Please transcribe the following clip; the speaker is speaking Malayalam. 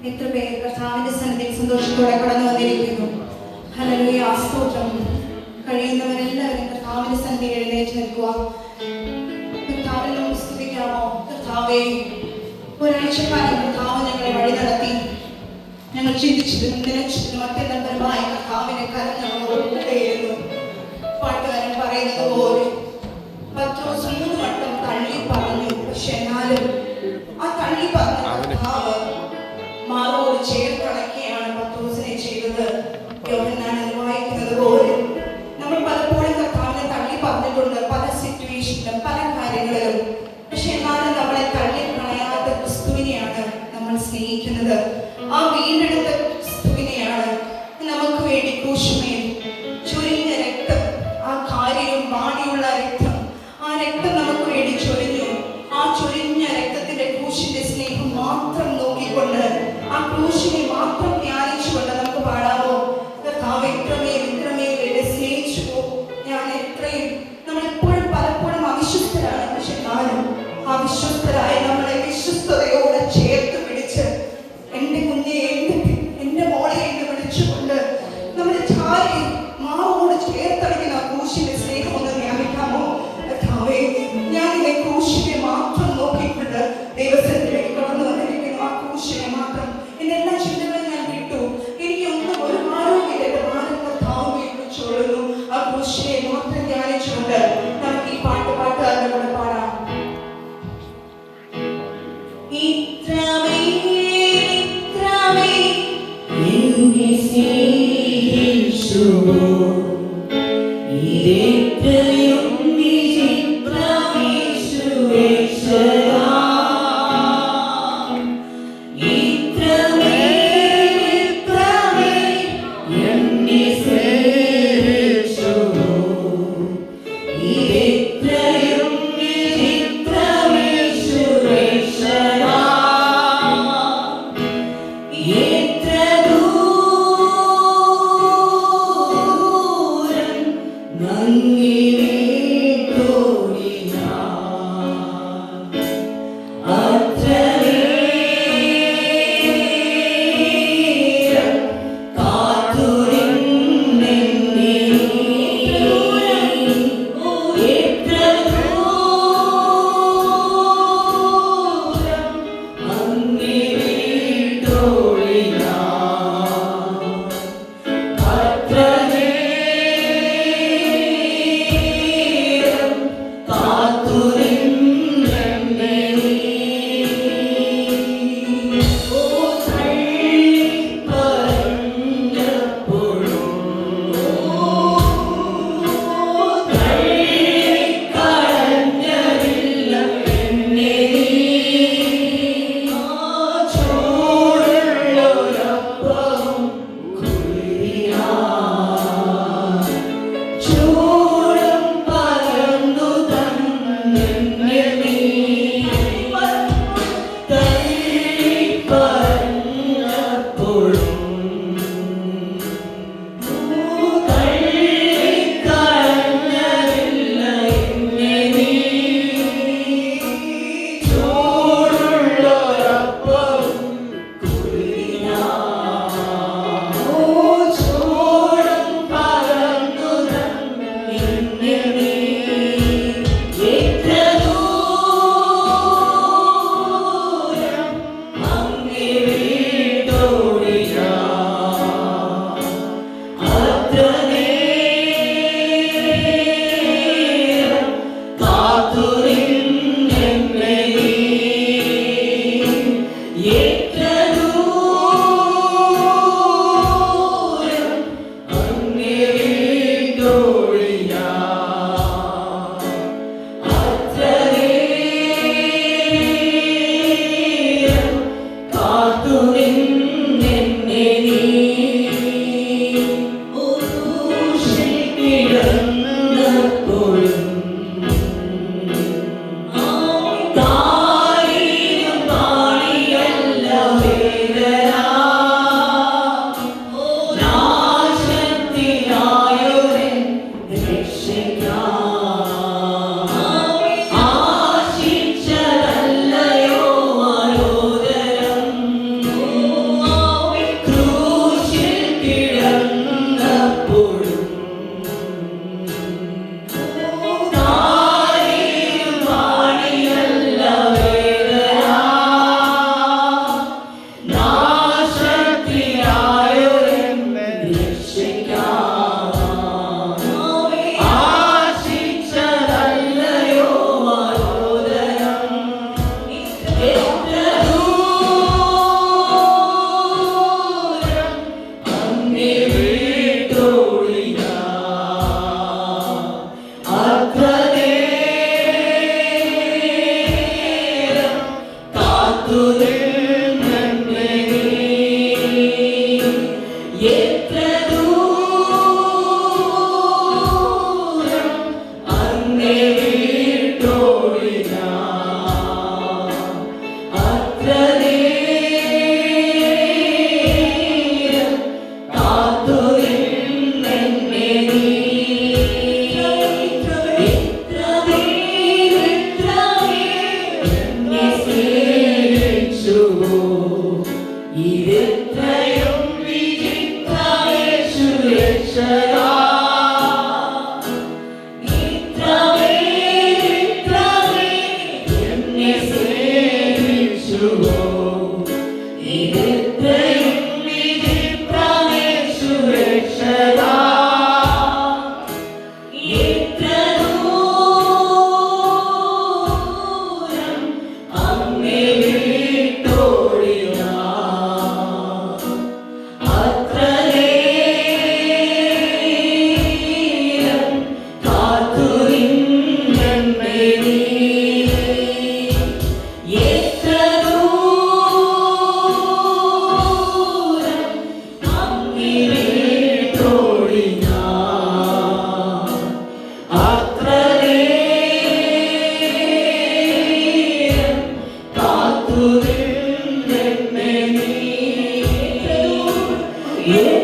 എത്ര പേർ കർത്താവിന്റെ സന്നിധിയിൽ സന്തോഷത്തോടെ കടന്നു വന്നിരിക്കുന്നു. ഹല്ലേലൂയ, സ്തോത്രം. കഴിയുന്നവരെല്ലാവരും കർത്താവിന്റെ സന്നിധിയിൽ എഴുന്നേറ്റ് നിൽക്കുക. കർത്താവിനെ നമുക്ക് സ്തുതിക്കാമോ? കർത്താവേ, ഒരാഴ്ചക്കാലം കർത്താവ് ഞങ്ങളെ വഴി നടത്തി. ഞങ്ങൾ ചിന്തിച്ചതിനും നിലച്ചതിനും അത്യന്തപരമായ കർത്താവിനെ കരം ഞങ്ങളോട് കൂടെയിരുന്നു. പാട്ടുകാരൻ പറയുന്നത് പോലെ പത്രോസ് 3 വട്ടം തള്ളി പറഞ്ഞു. പക്ഷെ എന്നാലും ആ തള്ളി പറഞ്ഞ കർത്താവ് മാറോട് ചേർത്തടക്കുകയാണ് പത്രോസിനെ ചെയ്തത്. യോഹന്നാനിൽ വായിക്കുന്നത് പോലെ നമ്മൾ പലപ്പോഴും കർത്താവിനെ തള്ളി പറഞ്ഞിട്ടുണ്ട്, പല സിറ്റുവേഷനിലും പല കാര്യങ്ങളിലും. പക്ഷെ എന്നാലും നമ്മളെ തള്ളി കളയാത്ത ക്രിസ്തുവിനെയാണ് നമ്മൾ സ്നേഹിക്കുന്നത്. ആ വീണ്ടെടുത്ത ക്രിസ്തുവിനെയാണ് നമുക്ക് വേണ്ടി ക്രൂശുമേൽ ചൊരിഞ്ഞ രക്തം, ആ കാര്യവും ബാണിയുള്ള രക്തം, ആ രക്തം നമുക്ക് വേണ്ടി ചൊരിഞ്ഞു. ആ ചൊരിഞ്ഞ രക്തത്തിന്റെ ക്രൂശിന്റെ സ്നേഹം മാത്രം നോക്കിക്കൊണ്ട്, ആ ക്രൂശിനെ മാത്രം ധ്യാനിച്ചുകൊണ്ട് നമുക്ക് പാടാമോ? കർത്താവ് ഇത്രമേൽ എന്നെ സ്നേഹിച്ചു, ഞാൻ എത്രയും. നമ്മളെപ്പോഴും പലപ്പോഴും അവിശ്വസ്തരാണ്. പക്ഷെ ഞാനും അവിശ്വസ്തരായ നമ്മളെ വിശ്വസ്തയോടെ ചേർത്ത് പിടിച്ച് എന്റെ കുഞ്ഞെ, എന്റെ മോളെ എന്ന് വിളിച്ചുകൊണ്ട് നമ്മുടെ ചാരി മാവോട് ചേർത്തടിക്കുന്ന ക്രൂശിന്റെ സ്നേഹം ഒന്ന് ധ്യാനിക്കാമോ? കർത്താവേ, ഞാൻ ഈ ക്രൂശിനെ മാത്രം നോക്കിക്കൊണ്ട് ദൈവസന്നിധിയിലേക്ക് കടന്നു വന്നിരിക്കുന്നു. ആ ക്രൂശിനെ മാത്രം, എന്റെ എല്ലാ ചിന്തകളും ഞാൻ വിട്ടു. എനിക്കൊന്നും ഒരു ഭാരവുമില്ല. എന്റെ ഭാരം കർത്താവെ വിളിച്ചോളുന്നു. ആ ക്രൂശിനെ മാത്രം ധ്യാനിച്ചുകൊണ്ട് നമുക്ക് ഈ പാട്ടുകാരുടെ കൂടെ പാടാം. Yeah.